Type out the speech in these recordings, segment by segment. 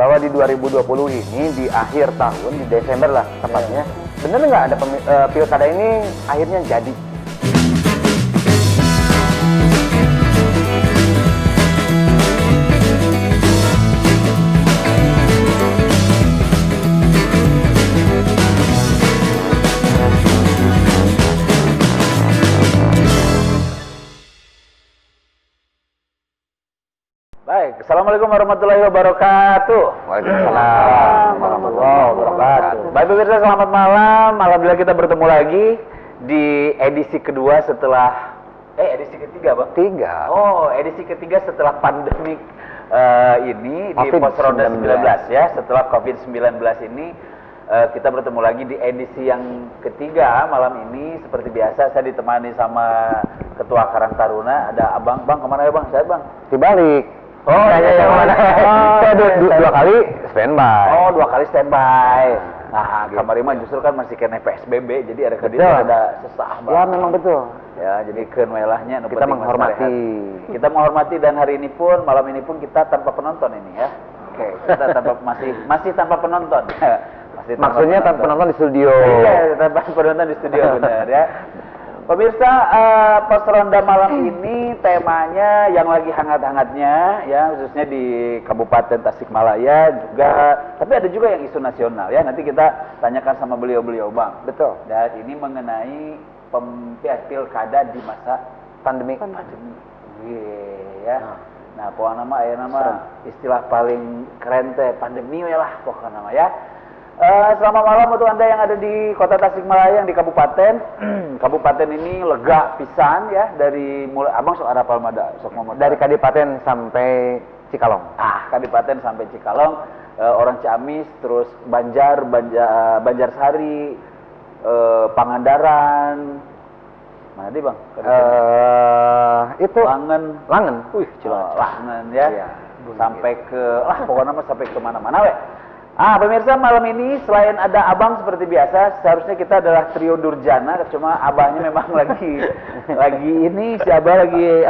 bahwa di 2020 ini di akhir tahun, di Desember lah tepatnya, bener nggak ada pilkada ini akhirnya jadi? Baik, Assalamualaikum warahmatullahi wabarakatuh. Waalaikumsalam warahmatullahi wabarakatuh. Baik pemirsa, selamat malam. Alhamdulillah kita bertemu lagi di edisi kedua setelah edisi ketiga, Bang? Tiga. Oh, edisi ketiga setelah pandemik ini di pos ronda 19 ya. Setelah COVID-19 ini kita bertemu lagi di edisi yang ketiga malam ini. Seperti biasa saya ditemani sama Ketua Karang Taruna, ada Abang. Bang, kemana ya Bang? Saya Bang? Dibalik. Oh, iya, mana? Saya dua kali standby. Oh, 2 kali standby. Nah, kamar Iman justru kan masih kena PSBB, jadi ada kediri ada sesah, Bang. Ya, memang betul. Ya, jadi kenwelahnya kita menghormati. Kita menghormati, dan hari ini pun, malam ini pun kita tanpa penonton ini ya. Oke, kita tanpa masih tanpa penonton. Maksudnya tanpa penonton di studio. Iya, tanpa penonton di studio benar ya. Pemirsa, pos ronda malam ini temanya yang lagi hangat-hangatnya ya, khususnya di Kabupaten Tasikmalaya juga, tapi ada juga yang isu nasional ya. Nanti kita tanyakan sama beliau-beliau, Bang. Betul. Dan ini mengenai pilkada di masa pandemi. Ya. Nah, pokoknya nama istilah paling keren teh pandemi lah pokoknya nama ya. Selamat malam untuk Anda yang ada di Kota Tasikmalaya, yang di kabupaten. Kabupaten ini lega pisan ya, dari mulai Abang sok ada palmada, sok ngomong. Dari Kadipaten sampai Cikalong. Kadipaten sampai Cikalong, orang Ciamis, terus Banjarsari, Pangandaran. Mana dia, Bang? Itu Langen. Cilacap. Langen ya. Iya. Sampai ke pokoknya sampai ke mana-mana we. Pemirsa, malam ini selain ada Abang seperti biasa, seharusnya kita adalah trio Durjana, cuma Abahnya memang lagi ini, si Abah lagi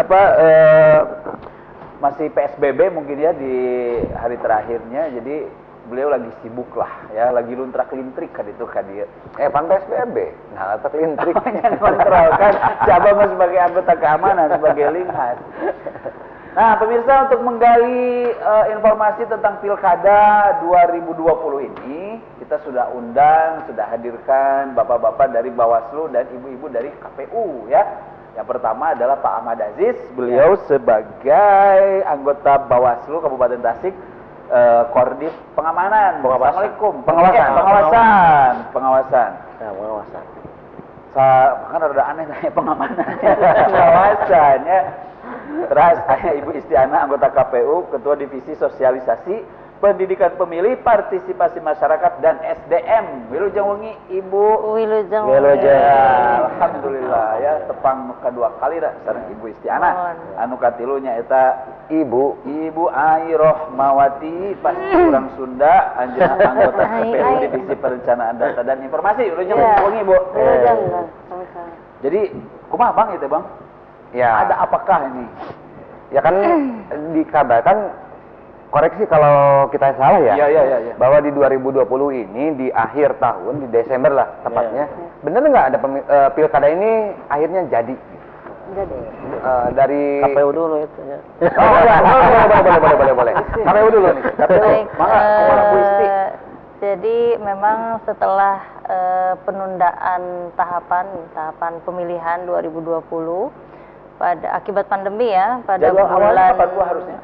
masih PSBB mungkin ya di hari terakhirnya, jadi beliau lagi sibuk lah ya, lagi luntrak-lintrik kan itu kan dia. Pan PSBB, nah luntrak-lintrik. Kontrol kan, si Abah masih sebagai anggota keamanan, sebagai linghas. Nah, pemirsa, untuk menggali informasi tentang Pilkada 2020 ini, kita sudah hadirkan bapak-bapak dari Bawaslu dan ibu-ibu dari KPU ya. Yang pertama adalah Pak Ahmad Aziz, beliau sebagai anggota Bawaslu Kabupaten Tasik, Koordinat Pengamanan. Assalamualaikum. Pengawasan. Ya, pengawasan. Kan rada aneh tanya pengamanan. Pengawasan ya. Terus saya Ibu Istiana, anggota KPU, Ketua Divisi Sosialisasi Pendidikan Pemilih, Partisipasi Masyarakat dan SDM. Wilujeng wengi Ibu. Wilujeng. Alhamdulillah ya, tepang kedua kali dah sareng Ibu Istiana. Anu katilunya eta Ibu Ai Rohmawati, pasti orang Sunda, anggota KPU Divisi Perencanaan Data dan Informasi. Wilujeng wengi, Bu. Jadi, kumaha Bang itu, Bang? Ya. Ada apakah ini? Ya kan dikabarkan, koreksi kalau kita salah ya. Iya. Bahwa di 2020 ini di akhir tahun, di Desember lah tepatnya. Bener nggak ada pilkada ini akhirnya jadi? Jadi. Dari KPU dulu itu ya. Oh ya, boleh. KPU dulu nih. Baik. Bu Isti. Jadi memang setelah penundaan tahapan pemilihan 2020 akibat pandemi ya, pada bulan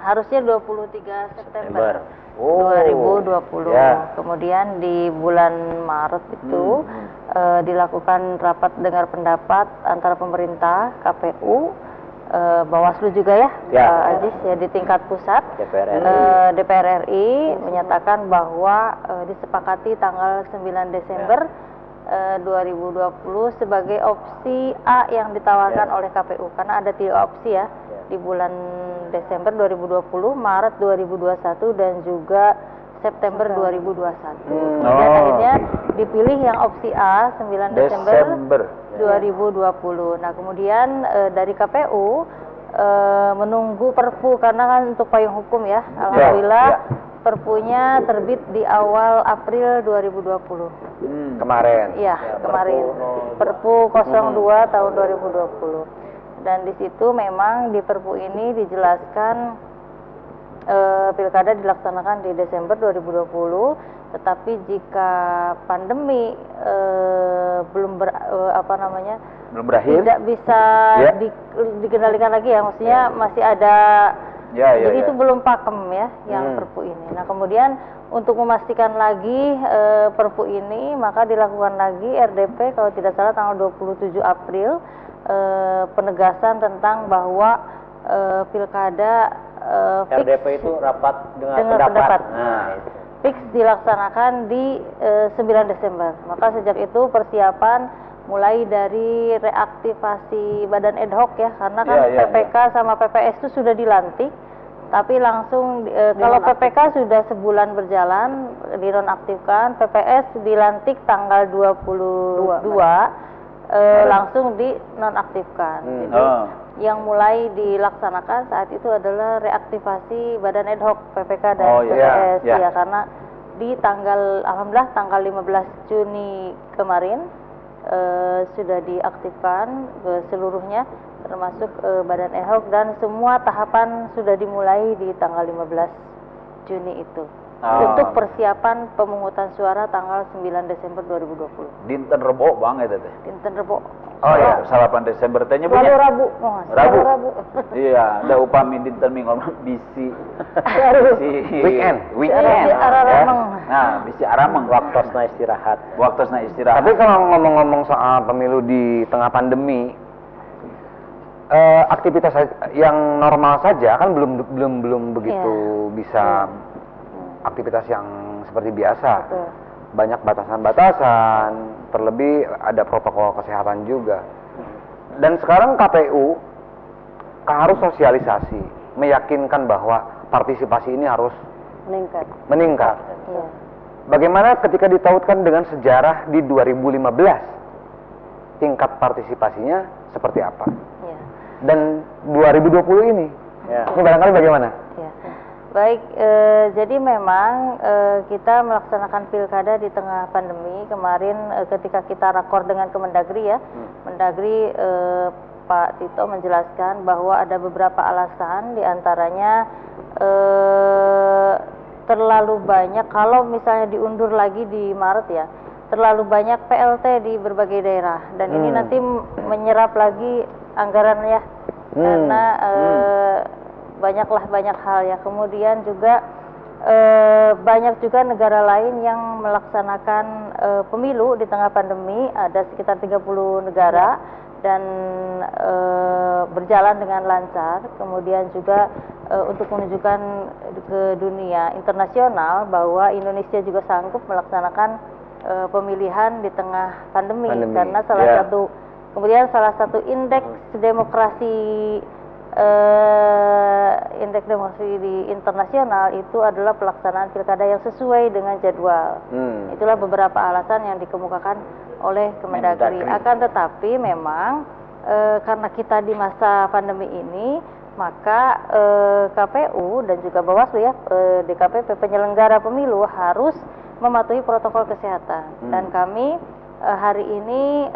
harusnya 23 September 2020. Ya. Kemudian di bulan Maret itu dilakukan rapat dengar pendapat antara pemerintah, KPU, Bawaslu juga ya, Aziz ya, di tingkat pusat. DPR RI menyatakan bahwa disepakati tanggal 9 Desember 2020 sebagai opsi A yang ditawarkan oleh KPU, karena ada 3 opsi ya, di bulan Desember 2020, Maret 2021 dan juga September 2021. Kemudian akhirnya dipilih yang opsi A 9 Desember 2020. Nah, kemudian dari KPU menunggu Perpu karena kan untuk payung hukum ya. Alhamdulillah Perpunya terbit di awal April 2020. Kemarin. Iya, kemarin. Perpu 02 tahun 2020. Dan di situ memang di Perpu ini dijelaskan pilkada dilaksanakan di Desember 2020, tetapi jika pandemi belum berakhir, tidak bisa dikendalikan lagi ya, maksudnya masih ada, jadi itu belum pakem ya yang Perpu ini. Nah kemudian untuk memastikan lagi Perpu ini, maka dilakukan lagi RDP kalau tidak salah tanggal 27 April, penegasan tentang bahwa pilkada RDP itu rapat dengan pendapat. Nah, fix dilaksanakan di 9 Desember. Maka sejak itu persiapan mulai dari reaktivasi badan ad hoc ya, karena kan PPK sama PPS itu sudah dilantik, tapi langsung kalau PPK sudah sebulan berjalan dinonaktifkan, PPS dilantik tanggal 22 langsung dinonaktifkan. Jadi yang mulai dilaksanakan saat itu adalah reaktivasi badan ad hoc PPK dan PPS ya, karena di alhamdulillah tanggal 15 Juni kemarin sudah diaktifkan seluruhnya, termasuk badan ad hoc, dan semua tahapan sudah dimulai di tanggal 15 Juni itu. Untuk persiapan pemungutan suara tanggal 9 Desember 2020. Dinten Rebo bang itu teh. Dinten Rebo. Oh ya, 8 Desember tehnya Lalu punya. Rabu. Rabu. Iya, ada upami dinten minggu bisi. Weekend. Bisi arameng. Nah, bisi arameng. Waktosna istirahat. Waktosna istirahat. Tapi kalau ngomong-ngomong soal pemilu di tengah pandemi, aktivitas yang normal saja kan belum begitu bisa aktivitas yang seperti biasa. Betul. Banyak batasan-batasan, terlebih ada protokol kesehatan juga. Dan sekarang KPU harus sosialisasi, meyakinkan bahwa partisipasi ini harus meningkat. Iya. Bagaimana ketika ditautkan dengan sejarah di 2015, tingkat partisipasinya seperti apa? Iya. Dan 2020 ini, ini barangkali bagaimana? Ya. Baik, jadi memang kita melaksanakan pilkada di tengah pandemi. Kemarin ketika kita rakor dengan Kemendagri ya, Mendagri Pak Tito menjelaskan bahwa ada beberapa alasan, diantaranya terlalu banyak, kalau misalnya diundur lagi di Maret ya, terlalu banyak PLT di berbagai daerah, dan ini nanti menyerap lagi anggaran ya, karena banyak hal ya. Kemudian juga banyak juga negara lain yang melaksanakan pemilu di tengah pandemi, ada sekitar 30 negara dan berjalan dengan lancar. Kemudian juga untuk menunjukkan ke dunia internasional bahwa Indonesia juga sanggup melaksanakan pemilihan di tengah pandemi. Karena salah satu indeks demokrasi di internasional itu adalah pelaksanaan pilkada yang sesuai dengan jadwal. Itulah beberapa alasan yang dikemukakan oleh Kemendagri. Akan tetapi memang karena kita di masa pandemi ini, maka KPU dan juga Bawaslu ya, DKPP penyelenggara pemilu harus mematuhi protokol kesehatan. Dan kami hari ini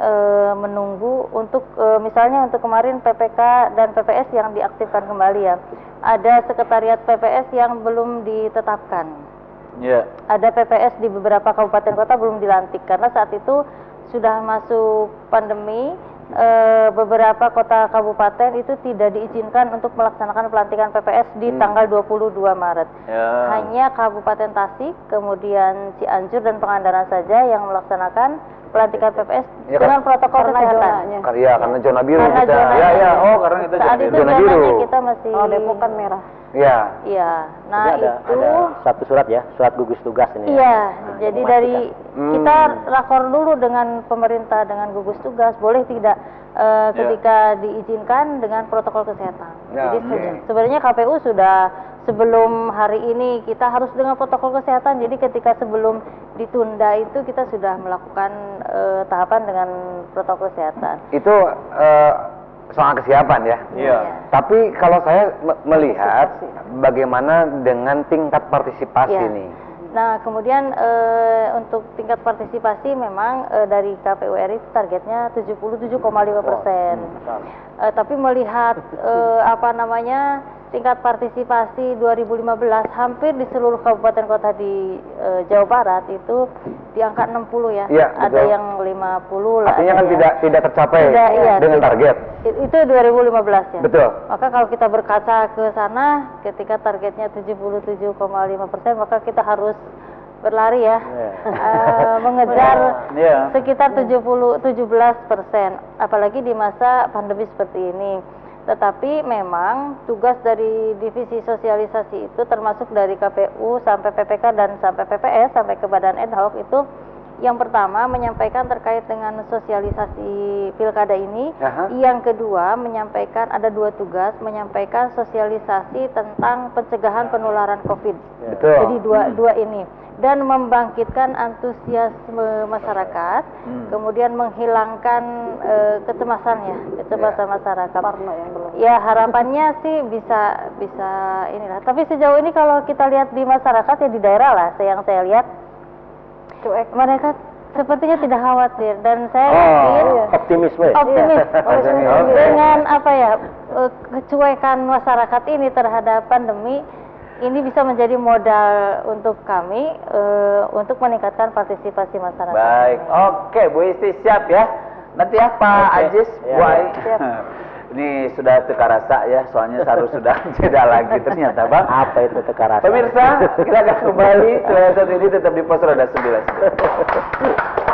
menunggu untuk misalnya untuk kemarin PPK dan PPS yang diaktifkan kembali ya. Ada sekretariat PPS yang belum ditetapkan. Ada PPS di beberapa kabupaten kota belum dilantik karena saat itu sudah masuk pandemi. Beberapa kota kabupaten itu tidak diizinkan untuk melaksanakan pelantikan PPS di tanggal 22 Maret. Hanya Kabupaten Tasik, kemudian Cianjur dan Pangandaran saja yang melaksanakan pelantikan PPS dengan protokol kesehatan. Karena zona biru karena kita. Karena itu saat itu zona biru. Kita masih Depok kan merah. Iya. Nah, jadi ada satu surat ya, surat gugus tugas ini. Iya, jadi dari kita rakor dulu dengan pemerintah, dengan gugus tugas, boleh tidak ketika diizinkan dengan protokol kesehatan. Jadi sebenarnya KPU sudah sebelum hari ini kita harus dengan protokol kesehatan. Jadi ketika sebelum ditunda itu kita sudah melakukan tahapan dengan protokol kesehatan. Itu soal kesiapan ya. Iya. Tapi kalau saya melihat bagaimana dengan tingkat partisipasi Iya. nih. Nah, kemudian untuk tingkat partisipasi memang dari KPU RI targetnya 77,5%. Tapi melihat tingkat partisipasi 2015 hampir di seluruh kabupaten kota di Jawa Barat itu di angka 60 ya. Iya, Ada betul. yang 50 lah. Artinya kan tidak tercapai iya, dengan target. Itu 2015 ya. Betul. Maka kalau kita berkaca ke sana, ketika targetnya 77,5%, maka kita harus berlari ya, mengejar Iya. sekitar 17%, apalagi di masa pandemi seperti ini. Tetapi memang tugas dari divisi sosialisasi itu termasuk dari KPU sampai PPK dan sampai PPS sampai ke Badan Ad Hoc itu yang pertama menyampaikan terkait dengan sosialisasi pilkada ini. Aha. Yang kedua menyampaikan ada 2 tugas, menyampaikan sosialisasi tentang pencegahan penularan COVID. Betul. Jadi dua ini dan membangkitkan antusiasme masyarakat, kemudian menghilangkan kecemasan masyarakat. Ya harapannya sih bisa inilah. Tapi sejauh ini kalau kita lihat di masyarakat ya di daerah lah, yang saya lihat mereka sepertinya tidak khawatir dan saya yakin Optimisme. optimis dengan kecuekan masyarakat ini terhadap pandemi. Ini bisa menjadi modal untuk kami untuk meningkatkan partisipasi masyarakat. Baik, oke Bu Isti siap ya. Nanti ya Pak Ajis, Bu Ai. Ini sudah teka rasa ya, soalnya harus sudah jeda lagi ternyata Bang. Apa itu teka rasa? Pemirsa, kita akan kembali setelah satu ini tetap di Pos Roda 9.